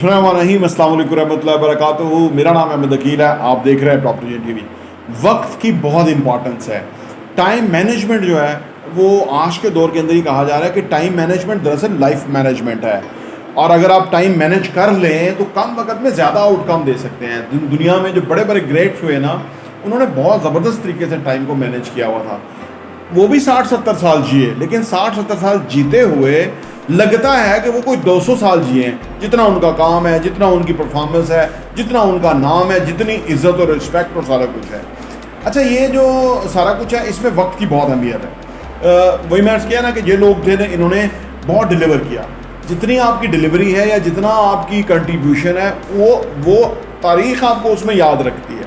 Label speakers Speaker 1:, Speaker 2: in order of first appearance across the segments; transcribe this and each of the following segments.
Speaker 1: अस्सलाम वालेकुम रहमतुल्लाहि व बरकातुहू। मेरा नाम अहमद अकील है, आप देख रहे हैं प्रॉपर्टी टीवी। वक्त की बहुत इंपॉर्टेंस है। टाइम मैनेजमेंट जो है वो आज के दौर के अंदर ही कहा जा रहा है कि टाइम मैनेजमेंट दरअसल लाइफ मैनेजमेंट है। और अगर आप टाइम मैनेज कर लें तो कम वक्त में ज़्यादा आउटकम दे सकते हैं। दुनिया में जो बड़े बड़े ग्रेट्स हुए ना, उन्होंने बहुत ज़बरदस्त तरीके से टाइम को मैनेज किया हुआ था। वो भी 60-70 साल जिए, लेकिन 60-70 साल जीते हुए लगता है कि वो कोई 200 साल जिए हैं। जितना उनका काम है, जितना उनकी परफॉर्मेंस है, जितना उनका नाम है, जितनी इज्जत और रिस्पेक्ट और सारा कुछ है। अच्छा, ये जो सारा कुछ है इसमें वक्त की बहुत अहमियत है। वही मैंने किया ना कि ये लोग थे, इन्होंने बहुत डिलीवर किया। जितनी आपकी डिलीवरी है या जितना आपकी कंट्रीब्यूशन है वो तारीख़ आपको उसमें याद रखती है।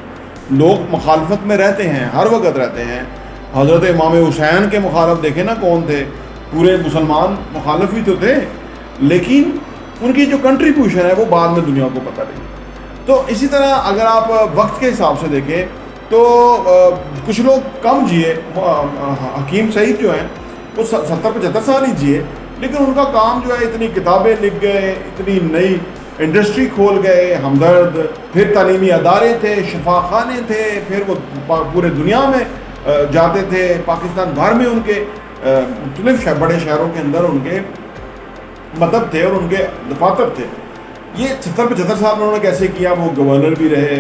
Speaker 1: लोग मुखालफत में रहते हैं, हर वक्त रहते हैं। हज़रत इमाम हुसैन के मुखालफ देखें ना कौन थे, पूरे मुसलमान मुखालफ ही तो थे, लेकिन उनकी जो कंट्रीब्यूशन है वो बाद में दुनिया को पता लगी। तो इसी तरह अगर आप वक्त के हिसाब से देखें तो कुछ लोग कम जिए। हकीम सईद जो हैं वो 70-75 साल ही जिए, लेकिन उनका काम जो है, इतनी किताबें लिख गए, इतनी नई इंडस्ट्री खोल गए, हमदर्द, फिर तालीमी अदारे थे, शफा खाने थे, फिर वो पूरे दुनिया में जाते थे। पाकिस्तान भर में उनके मुख्तलिफ बड़े शहरों के अंदर उनके मतलब थे और उनके दफातर थे। ये 70-75 साल में उन्होंने कैसे किया, वो गवर्नर भी रहे।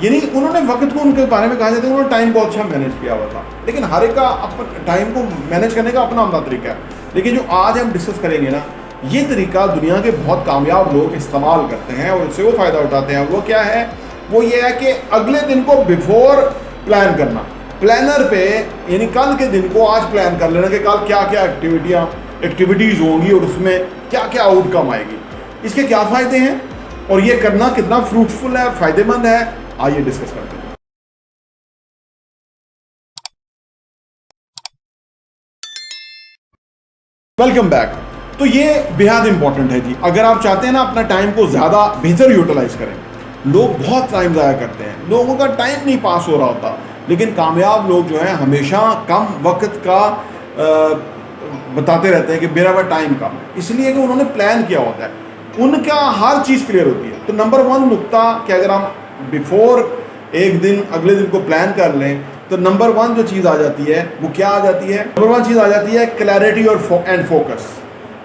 Speaker 1: यानी उन्होंने वक्त को, उनके बारे में कहा जाता है उन्होंने टाइम बहुत अच्छा मैनेज किया हुआ था। लेकिन हर एक का अपन टाइम को मैनेज करने का अपना अपना तरीका है। लेकिन जो आज हम डिस्कस करेंगे ना, ये तरीका दुनिया के बहुत कामयाब लोग इस्तेमाल करते हैं और उससे वो फ़ायदा उठाते हैं। वो क्या है? वो ये है कि अगले दिन को बिफोर प्लान करना। प्लानर पे यानी कल के दिन को आज प्लान कर लेना कि कल क्या क्या एक्टिविटीज़ होंगी और उसमें क्या क्या आउटकम आएगी, इसके क्या फ़ायदे हैं और ये करना कितना फ्रूटफुल है, फ़ायदेमंद है। आइए डिस्कस करते हैं। Welcome back. तो ये बेहद इंपॉर्टेंट है जी। अगर आप चाहते हैं ना अपना टाइम को ज़्यादा बेहतर यूटिलाइज करें। लोग बहुत टाइम ज़ाया करते हैं, लोगों का टाइम नहीं पास हो रहा होता, लेकिन कामयाब लोग जो हैं हमेशा कम वक्त का बताते रहते हैं कि मेरा वह टाइम कम है, इसलिए कि उन्होंने प्लान किया होता है। उनका हर चीज़ क्लियर होती है। तो नंबर 1 नुक्ता कि अगर हम बिफोर एक दिन अगले दिन को प्लान कर लें तो नंबर 1 जो चीज़ आ जाती है वो क्या आ जाती है? नंबर 1 चीज़ आ जाती है क्लैरिटी और एंड फोकस।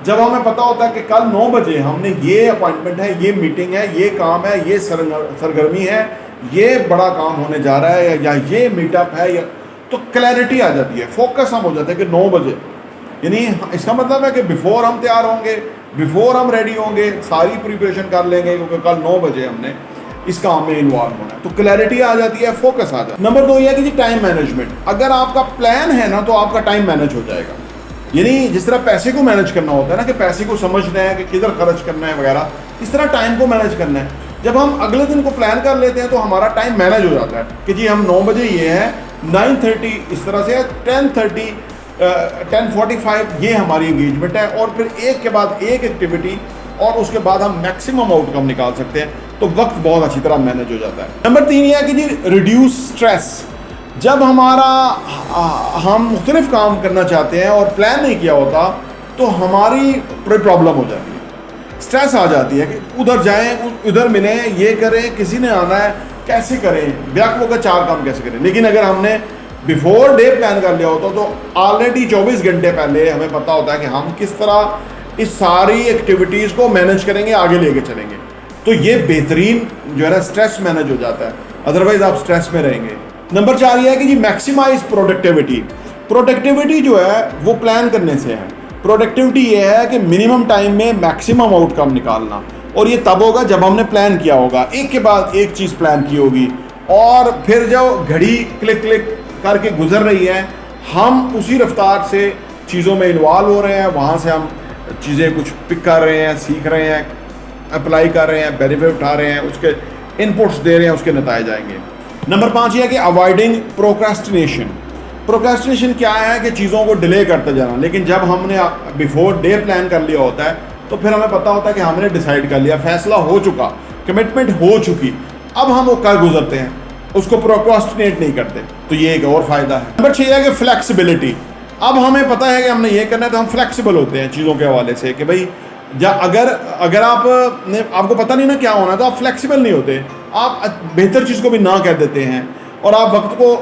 Speaker 1: जब हमें पता होता है कि कल 9 बजे हमने ये अपॉइंटमेंट है, ये मीटिंग है, ये काम है, ये सरगर्मी है, ये बड़ा काम होने जा रहा है या ये मीटअप है, या तो क्लैरिटी आ जाती है, फोकस हम हो जाते हैं कि 9 बजे। यानी इसका मतलब है कि बिफोर हम तैयार होंगे, बिफोर हम रेडी होंगे, सारी प्रिपरेशन कर लेंगे क्योंकि कल 9 बजे हमने इस काम में इन्वॉल्व होना है। तो क्लैरिटी आ जाती है, फोकस आ जाता है। नंबर 2 ये है कि जी टाइम मैनेजमेंट। अगर आपका प्लान है ना तो आपका टाइम मैनेज हो जाएगा। यानी जिस तरह पैसे को मैनेज करना होता है ना कि पैसे को समझना है कि किधर खर्च करना है वगैरह, इस तरह टाइम को मैनेज करना है। जब हम अगले दिन को प्लान कर लेते हैं तो हमारा टाइम मैनेज हो जाता है कि जी हम 9 बजे ये है, 9:30 इस तरह से, 10:30 10:45 ये हमारी एंगेजमेंट है, और फिर एक के बाद एक एक्टिविटी और उसके बाद हम मैक्सिमम आउटकम निकाल सकते हैं। तो वक्त बहुत अच्छी तरह मैनेज हो जाता है। नंबर 3 ये है कि जी रिड्यूस स्ट्रेस। जब हम मुख्तलिफ काम करना चाहते हैं और प्लान नहीं किया होता तो हमारी प्रॉब्लम हो जाती है, स्ट्रेस आ जाती है कि उधर जाएं, उधर मिलें, ये करें, किसी ने आना है, कैसे करें, ब्याक का 4 काम कैसे करें। लेकिन अगर हमने बिफोर डे प्लान कर लिया होता तो ऑलरेडी 24 घंटे पहले हमें पता होता है कि हम किस तरह इस सारी एक्टिविटीज़ को मैनेज करेंगे, आगे लेके चलेंगे। तो ये बेहतरीन जो है ना स्ट्रेस मैनेज हो जाता है, अदरवाइज आप स्ट्रेस में रहेंगे। नंबर 4 ये है कि जी मैक्सिमाइज प्रोडक्टिविटी। प्रोडक्टिविटी जो है वो प्लान करने से है। प्रोडक्टिविटी ये है कि मिनिमम टाइम में मैक्सिमम आउटकम निकालना, और ये तब होगा जब हमने प्लान किया होगा, एक के बाद एक चीज़ प्लान की होगी, और फिर जो घड़ी क्लिक क्लिक करके गुजर रही है, हम उसी रफ्तार से चीज़ों में इन्वॉल्व हो रहे हैं, वहाँ से हम चीज़ें कुछ पिक कर रहे हैं, सीख रहे हैं, अप्लाई कर रहे हैं, बेनिफिट उठा रहे हैं, उसके इनपुट्स दे रहे हैं, उसके नतीजे आएंगे। नंबर 5 ये है कि अवॉइडिंग प्रोक्रेस्टिनेशन। प्रोक्रेस्टिनेशन क्या है? कि चीज़ों को डिले करते जाना। लेकिन जब हमने बिफोर डे प्लान कर लिया होता है तो फिर हमें पता होता है कि हमने डिसाइड कर लिया, फैसला हो चुका, कमिटमेंट हो चुकी, अब हम वो कर गुजरते हैं, उसको प्रोक्रेस्टिनेट नहीं करते। तो ये एक और फ़ायदा है। नंबर 6 है कि फ्लेक्सिबिलिटी। अब हमें पता है कि हमने ये करना है तो हम फ्लेक्सिबल होते हैं चीज़ों के हवाले से कि भाई अगर आपको पता नहीं ना क्या होना, तो आप फ्लेक्सिबल नहीं होते, आप बेहतर चीज़ को भी ना कह देते हैं, और आप वक्त को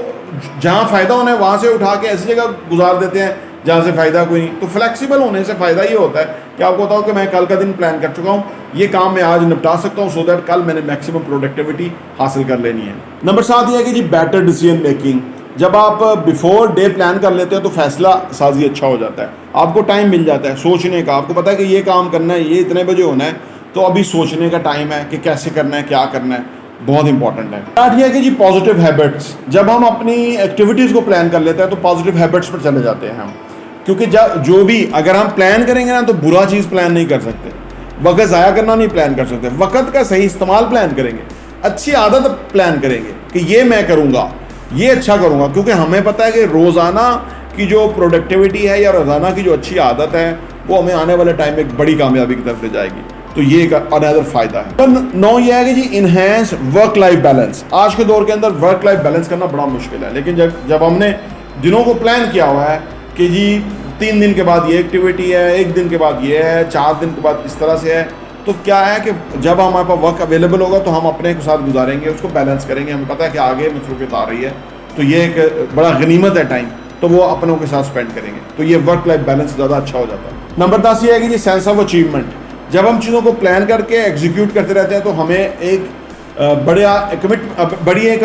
Speaker 1: जहाँ फ़ायदा होना है वहाँ से उठा के ऐसी जगह गुजार देते हैं जहाँ से फ़ायदा कोई नहीं। तो फ्लेक्सिबल होने से फ़ायदा ये होता है कि आपको बताओ कि मैं कल का दिन प्लान कर चुका हूँ, ये काम मैं आज निपटा सकता हूँ, सो दैट कल मैंने मैक्सिमम प्रोडक्टिविटी हासिल कर लेनी है। नंबर 7 ये है कि जी बेटर डिसीजन मेकिंग। जब आप बिफोर डे प्लान कर लेते हो तो फैसला साजी अच्छा हो जाता है, आपको टाइम मिल जाता है सोचने का, आपको पता है कि ये काम करना है, ये इतने बजे होना है, तो अभी सोचने का टाइम है कि कैसे करना है, क्या करना है, बहुत इंपॉर्टेंट है। आठ ये है कि जी पॉजिटिव हैबिट्स। जब हम अपनी एक्टिविटीज़ को प्लान कर लेते हैं तो पॉजिटिव हैबिट्स पर चले जाते हैं हम, क्योंकि जो भी अगर हम प्लान करेंगे ना तो बुरा चीज़ प्लान नहीं कर सकते, वक्त ज़ाया करना नहीं प्लान कर सकते, वक्त का सही इस्तेमाल प्लान करेंगे, अच्छी आदत प्लान करेंगे कि ये मैं करूँगा, ये अच्छा करूँगा, क्योंकि हमें पता है कि रोज़ाना की जो प्रोडक्टिविटी है या रोज़ाना की जो अच्छी आदत है वो हमें आने वाले टाइम में एक बड़ी कामयाबी की तरफ ले जाएगी। तो ये एक अनदर फ़ायदा है। तो 9 ये है कि जी इन्हेंस वर्क लाइफ बैलेंस। आज के दौर के अंदर वर्क लाइफ बैलेंस करना बड़ा मुश्किल है, लेकिन जब हमने दिनों को प्लान किया हुआ है कि जी 3 दिन के बाद ये एक्टिविटी है, 1 दिन के बाद ये है, 4 दिन के बाद इस तरह से है, तो क्या है कि जब हमारे पास वक्त अवेलेबल होगा तो हम अपने के साथ गुजारेंगे, उसको बैलेंस करेंगे, हमें पता है कि आगे मसरूफियत आ रही है, तो ये एक बड़ा गनीमत है टाइम, तो वो अपनों के साथ स्पेंड करेंगे, तो ये वर्क लाइफ बैलेंस ज़्यादा अच्छा हो जाता है। नंबर 10 ये है कि जी सेंस ऑफ अचीवमेंट। जब हम चीज़ों को प्लान करके एग्जीक्यूट करते रहते हैं तो हमें एक बड़ी एक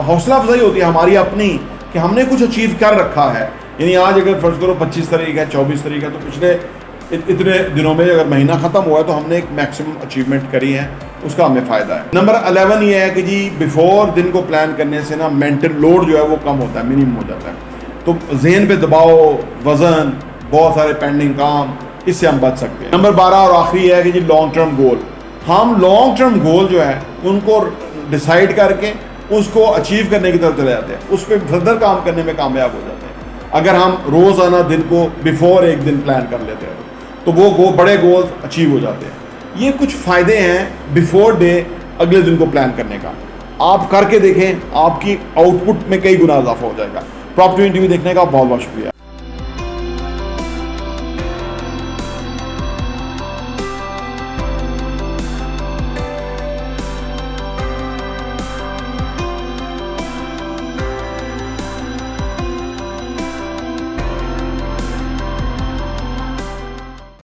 Speaker 1: हौसला अफजाई होती है हमारी अपनी कि हमने कुछ अचीव कर रखा है। यानी आज अगर फर्ज करो 25 तारीख है, 24 तारीख है, तो पिछले इतने दिनों में अगर महीना ख़त्म हुआ है तो हमने एक मैक्सिमम अचीवमेंट करी है, उसका हमें फ़ायदा है। नंबर 11 ये है कि जी बिफोर दिन को प्लान करने से ना मेंटल लोड जो है वो कम होता है, मिनिमम हो जाता है, तो जहन पे दबाव, वज़न, बहुत सारे पेंडिंग काम, इससे हम बच सकते हैं। नंबर 12 और आखिरी है कि जी लॉन्ग टर्म गोल। हम लॉन्ग टर्म गोल जो है उनको डिसाइड करके उसको अचीव करने की तरफ चले जाते हैं, उस पर फर्दर काम करने में कामयाब हो जाते हैं। अगर हम रोज़ाना दिन को बिफोर एक दिन प्लान कर लेते हैं तो वो बड़े गोल्स अचीव हो जाते हैं। ये कुछ फ़ायदे हैं बिफोर डे अगले दिन को प्लान करने का। आप करके देखें, आपकी आउटपुट में कई गुना इजाफा हो जाएगा। प्रॉपर्टी टीवी देखने का बहुत बहुत शुक्रिया।